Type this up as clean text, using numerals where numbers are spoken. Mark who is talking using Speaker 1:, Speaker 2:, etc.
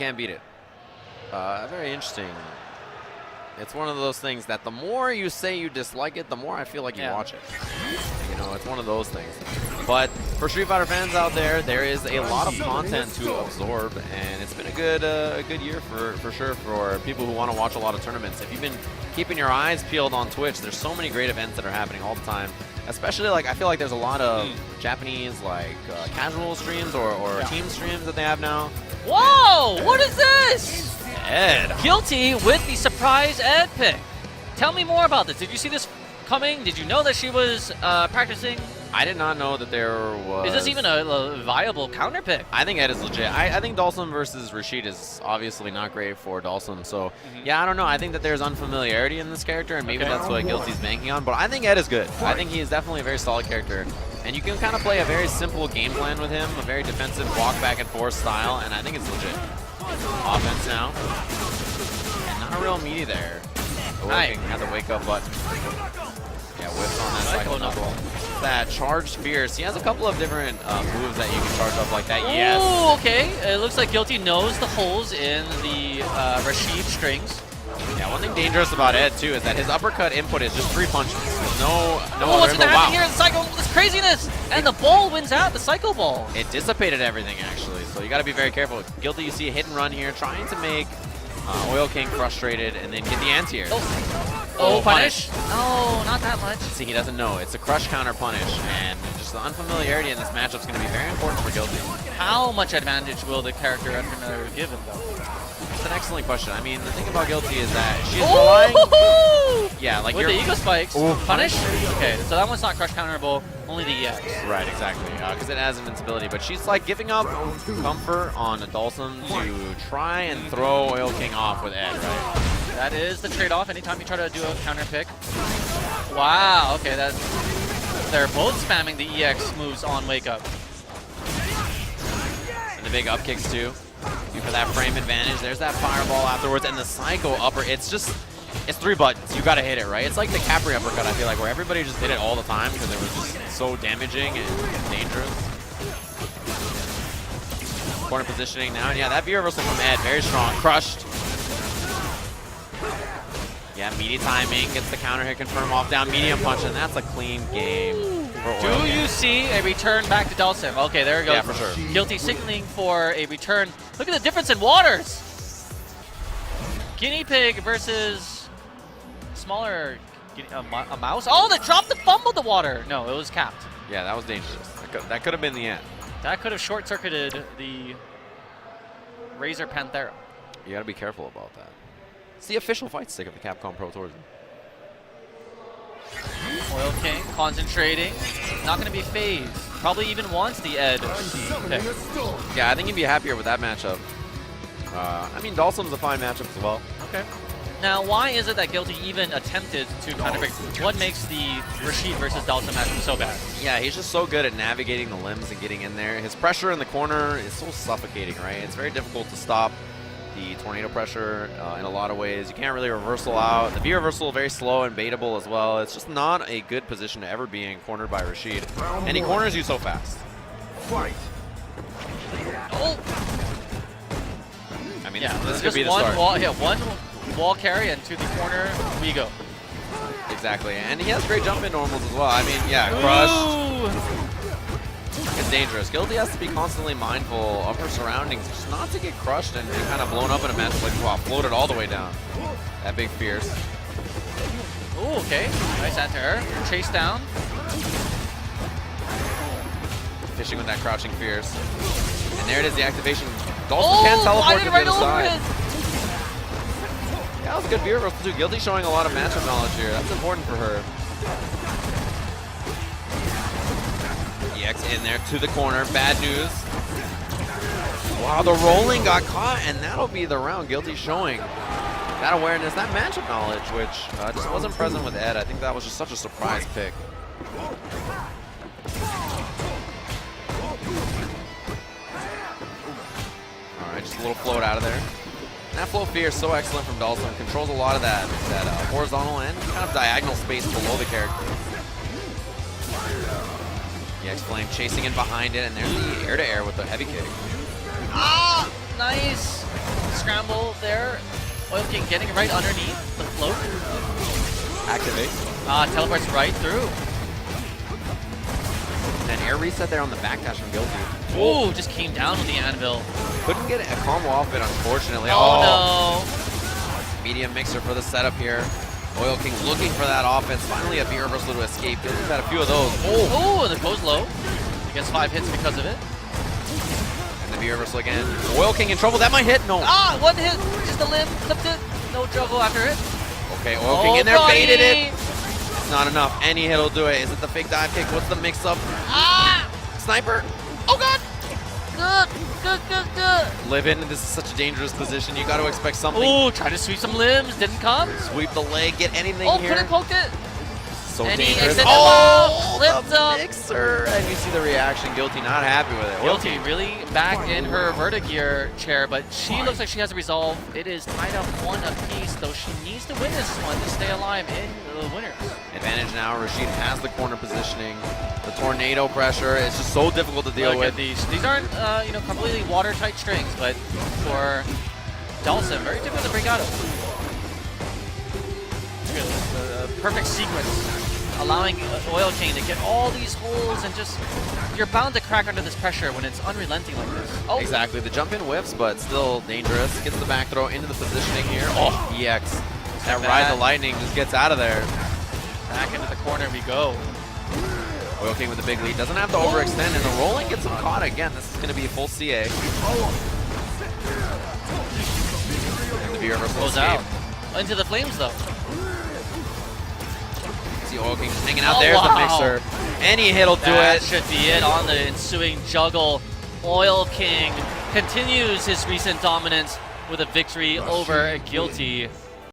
Speaker 1: Can't beat it. Very interesting. It's one of those things that the more you say you dislike it, the more I feel like you watch it. You know, it's one of those things. But for Street Fighter fans out there, there is a lot of content to absorb, and it's been a good year for sure for people who want to watch a lot of tournaments. If you've been keeping your eyes peeled on Twitch, there's so many great events that are happening all the time. Especially, like, I feel like there's a lot of Japanese, like, casual streams or team streams that they have now.
Speaker 2: Whoa! What is this?
Speaker 1: Ed.
Speaker 2: Gllty with the surprise Ed pick. Tell me more about this. Did you see this coming? Did you know that she was practicing?
Speaker 1: I did not know that there was...
Speaker 2: Is this even a viable counter pick?
Speaker 1: I think Ed is legit. I think Dhalsim versus Rashid is obviously not great for Dhalsim. So, yeah, I don't know. I think that there's unfamiliarity in this character, and maybe that's what Gllty's banking on. But I think Ed is good. I think he is definitely a very solid character. And you can kind of play a very simple game plan with him, a very defensive walk back and forth style, and I think it's legit. Offense now. And not a real meaty there. Nice. Had the wake up button. Yeah, whips on that cycle knuckle. That charged fierce. He has a couple of different moves that you can charge up like that. Yes.
Speaker 2: Oh, okay. It looks like Gllty knows the holes in the Rashid strings.
Speaker 1: Yeah, one thing dangerous about Ed too is that his uppercut input is just 3 punches. No
Speaker 2: what's gonna happen here in the cycle? This craziness! And the ball wins out, the cycle ball.
Speaker 1: It dissipated everything actually, so you gotta be very careful. Gllty, you see a hit and run here, trying to make Oil King frustrated and then get the anti-air.
Speaker 2: Oh, punish? No, not that much.
Speaker 1: See, he doesn't know. It's a crush counter punish, and just the unfamiliarity in this matchup is going to be very important for Gllty.
Speaker 2: How much advantage will the character unfamiliar give him, though?
Speaker 1: That's an excellent question. I mean, the thing about Gllty is that she's relying... Yeah, like
Speaker 2: with the Eco Spikes. Punish? Okay, so that one's not crush counterable, only the EX.
Speaker 1: Right, exactly, because it has invincibility. But she's like giving up comfort on Dhalsim to try and throw Oil King off with Ed, right?
Speaker 2: That is the trade-off anytime you try to do a counter pick. Wow, okay, they're both spamming the EX moves on Wake Up.
Speaker 1: And the big up kicks too. For that frame advantage. There's that fireball afterwards, and the psycho upper. It's 3 buttons. You gotta hit it, right? It's like the Capri uppercut, I feel like, where everybody just did it all the time because it was just so damaging and dangerous. Corner positioning now, and yeah, that V reversal from Ed, very strong. Crushed. Yeah, meaty timing, gets the counter hit confirm off down, medium punch, and that's a clean game.
Speaker 2: Do you see a return back to Dhalsim? Okay, there it goes.
Speaker 1: Yeah, for sure.
Speaker 2: Gllty signaling for a return. Look at the difference in waters. Guinea pig versus smaller a mouse. Oh, they dropped the fumble the water. No, it was capped.
Speaker 1: Yeah, that was dangerous. That could have been the end.
Speaker 2: That could have short-circuited the Razor Panthera.
Speaker 1: You gotta be careful about that. It's the official fight stick of the Capcom Pro Tour.
Speaker 2: Oil King concentrating, not going to be phased. Probably even wants the Ed pick.
Speaker 1: Yeah, I think he'd be happier with that matchup. I mean, Dhalsim's a fine matchup as well.
Speaker 2: Okay. Now, why is it that Gllty even attempted to counter break? What makes the Rashid versus Dhalsim matchup so bad?
Speaker 1: Yeah, he's just so good at navigating the limbs and getting in there. His pressure in the corner is so suffocating, right? It's very difficult to stop the tornado pressure in a lot of ways. You can't really reversal out. The V reversal very slow and baitable as well. It's just not a good position to ever be in, cornered by Rashid. And he corners you so fast.
Speaker 3: Fight.
Speaker 2: Oh!
Speaker 1: I mean,
Speaker 2: yeah,
Speaker 1: this could be the
Speaker 2: one
Speaker 1: start.
Speaker 2: Wall, yeah, one wall carry, and to the corner we go.
Speaker 1: Exactly, and he has great jump in normals as well. I mean, yeah, crushed. It's dangerous. Gllty has to be constantly mindful of her surroundings, just not to get crushed and kind of blown up in a match like, wow, floated all the way down. That big fierce.
Speaker 2: Ooh, okay. Nice anti-air. Chase down.
Speaker 1: Fishing with that crouching fierce. And there it is, the activation. Dhalsim can teleport to the other side. Yeah, that was a good V reversal too. Gllty showing a lot of matchup knowledge here. That's important for her. EX in there to the corner. Bad news. Wow, the rolling got caught, and that'll be the round. Gllty showing that awareness, that matchup knowledge, which just wasn't present with Ed. I think that was just such a surprise pick. All right, just a little float out of there. And that float fear is so excellent from Dhalsim. Controls a lot of that horizontal and kind of diagonal space below the character. EX Flame chasing in behind it, and there's the air-to-air with the heavy kick.
Speaker 2: Ah, nice. scramble there. Oil King getting right underneath the float.
Speaker 1: Activate.
Speaker 2: Teleports right through.
Speaker 1: And an air reset there on the backdash from Gllty.
Speaker 2: Ooh, just came down with the anvil.
Speaker 1: Couldn't get a combo off it, unfortunately.
Speaker 2: Oh,
Speaker 1: Medium mixer for the setup here. Oil King looking for that offense. Finally a V reversal to escape. Gllty's had a few of those.
Speaker 2: Oh, and it goes low. He gets 5 hits because of it.
Speaker 1: And the V reversal again. Oil King in trouble. That might hit. No.
Speaker 2: One hit. Just a limb. Clipped it. No juggle after it.
Speaker 1: Okay, Oil King in there.
Speaker 2: Buddy.
Speaker 1: Baited it. It's not enough. Any hit will do it. Is it the fake dive kick? What's the mix up? Sniper.
Speaker 2: Oh, God. Good.
Speaker 1: Live in. This is such a dangerous position. You got to expect something.
Speaker 2: Ooh, try to sweep some limbs. Didn't come.
Speaker 1: Sweep the leg. Get anything here.
Speaker 2: Couldn't poke it.
Speaker 1: So
Speaker 2: And he
Speaker 1: dangerous.
Speaker 2: extended out, flipped
Speaker 1: the
Speaker 2: up.
Speaker 1: mixer. And you see the reaction. Gllty not happy with it. Oil
Speaker 2: Gllty
Speaker 1: King.
Speaker 2: really back in her Vertigear chair, but she looks like she has a resolve. It is tied up 1 apiece, though she needs to win this one to stay alive in the winners.
Speaker 1: Advantage now. Rashid has the corner positioning. The tornado pressure is just so difficult to deal
Speaker 2: Look
Speaker 1: with.
Speaker 2: at these. These aren't completely watertight strings, but for Dhalsim, very difficult to break out of. The perfect sequence, allowing Oil King to get all these holes and just, you're bound to crack under this pressure when it's unrelenting like this. Oh,
Speaker 1: Exactly. The jump in whiffs, but still dangerous. Gets the back throw into the positioning here. Oh, EX. That Ride the Lightning just gets out of there.
Speaker 2: Back into the corner we go.
Speaker 1: Oil King with the big lead. Doesn't have to overextend, and the rolling gets him caught again. This is going to be a full CA. And the V reversal
Speaker 2: Goes
Speaker 1: escape.
Speaker 2: out. Into the flames, though.
Speaker 1: See Oil King just hanging out.
Speaker 2: Oh,
Speaker 1: There's
Speaker 2: wow.
Speaker 1: the mixer. Any hit will do
Speaker 2: That
Speaker 1: it.
Speaker 2: should be it on the ensuing juggle. Oil King continues his recent dominance with a victory over Gllty.